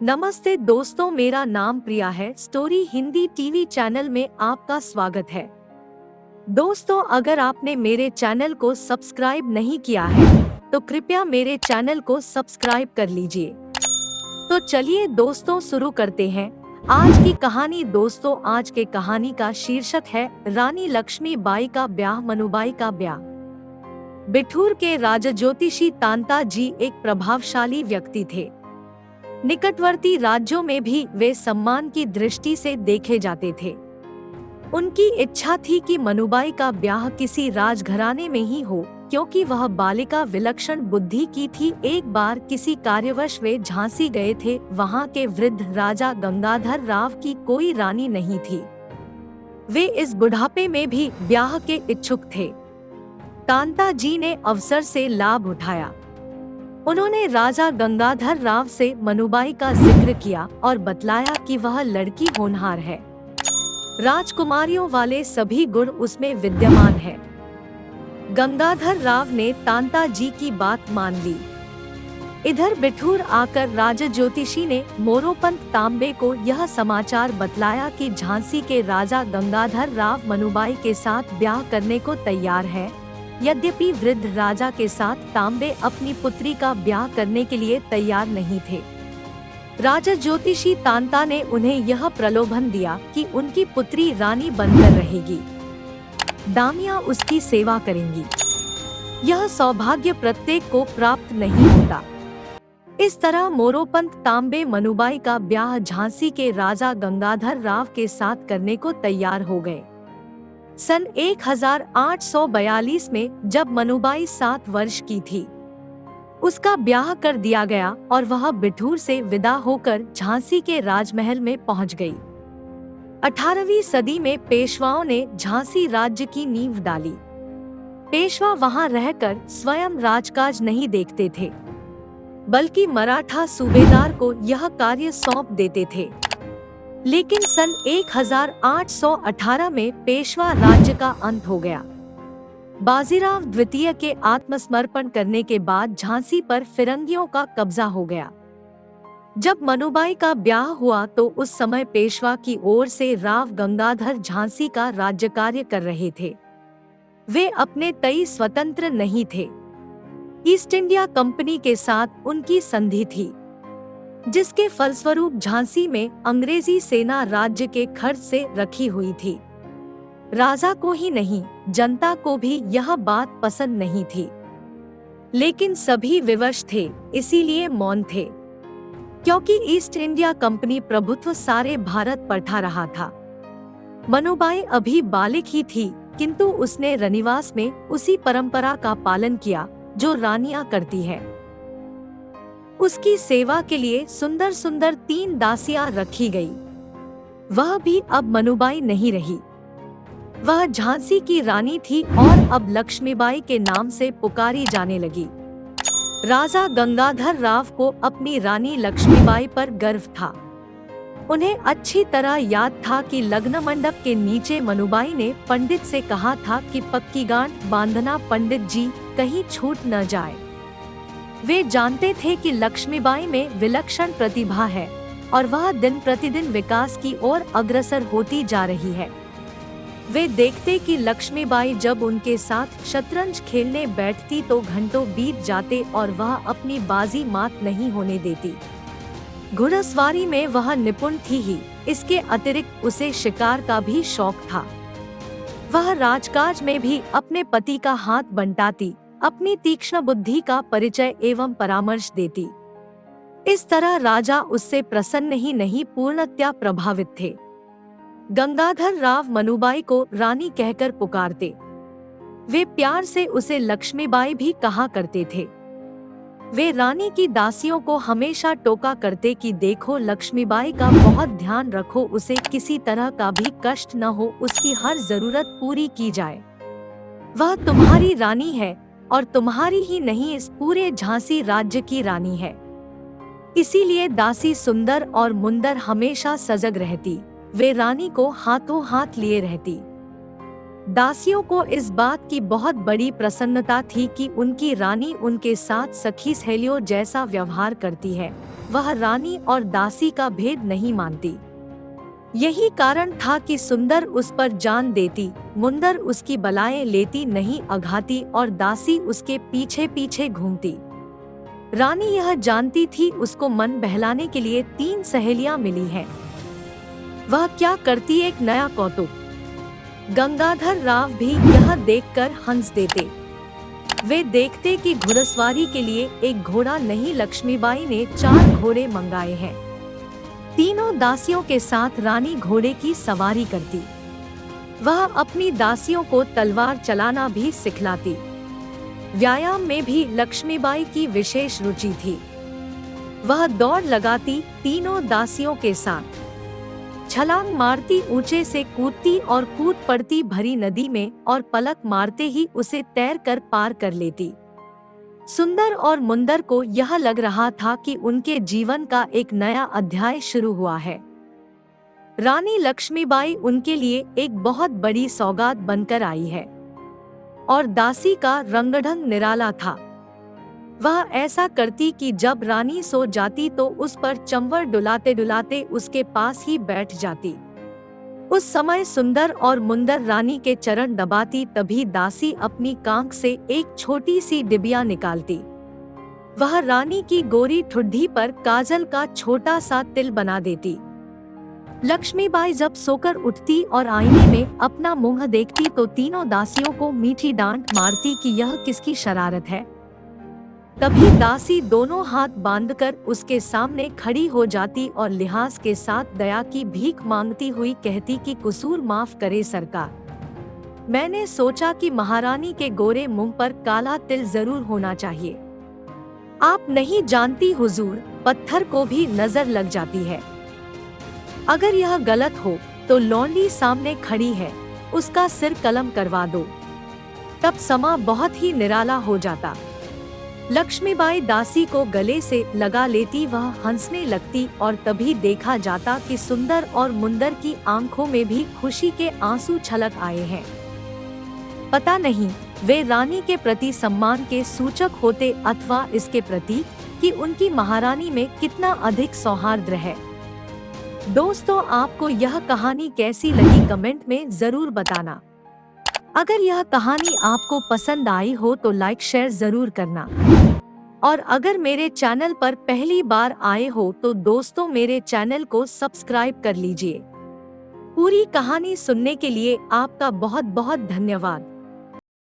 नमस्ते दोस्तों, मेरा नाम प्रिया है। स्टोरी हिंदी टीवी चैनल में आपका स्वागत है। दोस्तों, अगर आपने मेरे चैनल को सब्सक्राइब नहीं किया है तो कृपया मेरे चैनल को सब्सक्राइब कर लीजिए। तो चलिए दोस्तों, शुरू करते हैं आज की कहानी। दोस्तों, आज के कहानी का शीर्षक है रानी लक्ष्मीबाई का ब्याह। मनुबाई का ब्याह। बिठूर के राजा ज्योतिषी तांता जी एक प्रभावशाली व्यक्ति थे। निकटवर्ती राज्यों में भी वे सम्मान की दृष्टि से देखे जाते थे। उनकी इच्छा थी कि मनुबाई का ब्याह किसी राजघराने में ही हो, क्योंकि वह बालिका विलक्षण बुद्धि की थी। एक बार किसी कार्यवश वे झांसी गए थे। वहां के वृद्ध राजा गंगाधर राव की कोई रानी नहीं थी। वे इस बुढ़ापे में भी ब्याह के इच्छुक थे। तांता जी ने अवसर से लाभ उठाया। उन्होंने राजा गंगाधर राव से मनुबाई का जिक्र किया और बतलाया कि वह लड़की होनहार है। राजकुमारियों वाले सभी गुण उसमें विद्यमान है। गंगाधर राव ने तांता जी की बात मान ली। इधर बिठूर आकर राजा ज्योतिषी ने मोरोपंत तांबे को यह समाचार बतलाया कि झांसी के राजा गंगाधर राव मनुबाई के साथ ब्याह करने को तैयार है। यद्यपि वृद्ध राजा के साथ तांबे अपनी पुत्री का ब्याह करने के लिए तैयार नहीं थे। राजा ज्योतिषी तांता ने उन्हें यह प्रलोभन दिया कि उनकी पुत्री रानी बनकर रहेगी, दामियां उसकी सेवा करेंगी। यह सौभाग्य प्रत्येक को प्राप्त नहीं होता। इस तरह मोरोपंत तांबे मनुबाई का ब्याह झांसी के राजा गंगाधर राव के साथ करने को तैयार हो गए। सन 1842 में जब मनुबाई 7 वर्ष की थी, उसका ब्याह कर दिया गया और वह बिठूर से विदा होकर झांसी के राजमहल में पहुंच गई। 18वीं सदी में पेशवाओं ने झांसी राज्य की नींव डाली। पेशवा वहां रहकर स्वयं राजकाज नहीं देखते थे, बल्कि मराठा सूबेदार को यह कार्य सौंप देते थे। लेकिन सन 1818 में पेशवा राज्य का अंत हो गया। बाजीराव द्वितीय के आत्मसमर्पण करने के बाद झांसी पर फिरंगियों का कब्जा हो गया। जब मनुबाई का ब्याह हुआ तो उस समय पेशवा की ओर से राव गंगाधर झांसी का राज्य कार्य कर रहे थे। वे अपने तय स्वतंत्र नहीं थे। ईस्ट इंडिया कंपनी के साथ उनकी संधि थी, जिसके फलस्वरूप झांसी में अंग्रेजी सेना राज्य के खर्च से रखी हुई थी। राजा को ही नहीं, जनता को भी यह बात पसंद नहीं थी। लेकिन सभी विवश थे, इसीलिए मौन थे, क्योंकि ईस्ट इंडिया कंपनी प्रभुत्व सारे भारत पर ठा रहा था। मनुबाई अभी बालिक ही थी, किंतु उसने रनिवास में उसी परंपरा का पालन किया जो रानियां करती है। उसकी सेवा के लिए सुंदर सुंदर 3 दासियां रखी गई। वह भी अब मनुबाई नहीं रही। वह झांसी की रानी थी और अब लक्ष्मीबाई के नाम से पुकारी जाने लगी। राजा गंगाधर राव को अपनी रानी लक्ष्मीबाई पर गर्व था। उन्हें अच्छी तरह याद था कि लग्न मंडप के नीचे मनुबाई ने पंडित से कहा था कि पक्की गांठ बांधना पंडित जी, कहीं छूट न जाए। वे जानते थे कि लक्ष्मीबाई में विलक्षण प्रतिभा है और वह दिन प्रतिदिन विकास की ओर अग्रसर होती जा रही है। वे देखते कि लक्ष्मीबाई जब उनके साथ शतरंज खेलने बैठती तो घंटों बीत जाते और वह अपनी बाजी मात नहीं होने देती। घुड़सवारी में वह निपुण थी ही, इसके अतिरिक्त उसे शिकार का भी शौक था। वह राजकाज में भी अपने पति का हाथ बंटाती, अपनी तीक्ष्ण बुद्धि का परिचय एवं परामर्श देती। इस तरह राजा उससे प्रसन्न ही नहीं, पूर्णतया प्रभावित थे। गंगाधर राव मनुबाई को रानी कहकर पुकारते। वे प्यार से उसे लक्ष्मीबाई भी कहा करते थे। वे रानी की दासियों को हमेशा टोका करते कि देखो, लक्ष्मीबाई का बहुत ध्यान रखो, उसे किसी तरह का भी कष्ट न हो, उसकी हर जरूरत पूरी की जाए। वह तुम्हारी रानी है और तुम्हारी ही नहीं, इस पूरे झांसी राज्य की रानी है। इसीलिए दासी सुंदर और मुंदर हमेशा सजग रहती। वे रानी को हाथों हाथ लिए रहती। दासियों को इस बात की बहुत बड़ी प्रसन्नता थी कि उनकी रानी उनके साथ सखी सहेलियों जैसा व्यवहार करती है। वह रानी और दासी का भेद नहीं मानती। यही कारण था कि सुंदर उस पर जान देती, मुंदर उसकी बलाएं लेती नहीं अघाती और दासी उसके पीछे पीछे घूमती। रानी यह जानती थी उसको मन बहलाने के लिए 3 सहेलियां मिली हैं। वह क्या करती, एक नया कौतुक। गंगाधर राव भी यह देखकर हंस देते। वे देखते कि घुड़सवारी के लिए एक घोड़ा नहीं, लक्ष्मीबाई ने 4 घोड़े मंगाए हैं। तीनों दासियों के साथ रानी घोड़े की सवारी करती। वह अपनी दासियों को तलवार चलाना भी सिखलाती। व्यायाम में भी लक्ष्मीबाई की विशेष रुचि थी। वह दौड़ लगाती, तीनों दासियों के साथ छलांग मारती, ऊंचे से कूदती और कूद पड़ती भरी नदी में और पलक मारते ही उसे तैर कर पार कर लेती। सुंदर और मुंदर को यह लग रहा था कि उनके जीवन का एक नया अध्याय शुरू हुआ है। रानी लक्ष्मीबाई उनके लिए एक बहुत बड़ी सौगात बनकर आई है और दासी का रंगढंग निराला था। वह ऐसा करती कि जब रानी सो जाती तो उस पर चंवर डुलाते डुलाते उसके पास ही बैठ जाती। उस समय सुंदर और मुंदर रानी के चरण दबाती, तभी दासी अपनी कांख से एक छोटी सी डिबिया निकालती। वह रानी की गोरी ठुड्डी पर काजल का छोटा सा तिल बना देती। लक्ष्मीबाई जब सोकर उठती और आईने में अपना मुंह देखती तो तीनों दासियों को मीठी डांट मारती कि यह किसकी शरारत है। तभी दासी दोनों हाथ बांधकर उसके सामने खड़ी हो जाती और लिहाज के साथ दया की भीख मांगती हुई कहती कि कसूर माफ करे सरकार। मैंने सोचा कि महारानी के गोरे मुंह पर काला तिल जरूर होना चाहिए। आप नहीं जानती हुजूर, पत्थर को भी नजर लग जाती है। अगर यह गलत हो तो लौंडी सामने खड़ी है, उसका सिर कलम करवा दो, तब समा बहुत ही निराला हो जाता। लक्ष्मीबाई दासी को गले से लगा लेती, वह हंसने लगती और तभी देखा जाता कि सुंदर और मुंदर की आंखों में भी खुशी के आंसू छलक आए हैं। पता नहीं वे रानी के प्रति सम्मान के सूचक होते अथवा इसके प्रति कि उनकी महारानी में कितना अधिक सौहार्द है। दोस्तों, आपको यह कहानी कैसी लगी कमेंट में जरूर बताना। अगर यह कहानी आपको पसंद आई हो तो लाइक शेयर जरूर करना और अगर मेरे चैनल पर पहली बार आए हो तो दोस्तों मेरे चैनल को सब्सक्राइब कर लीजिए। पूरी कहानी सुनने के लिए आपका बहुत बहुत धन्यवाद।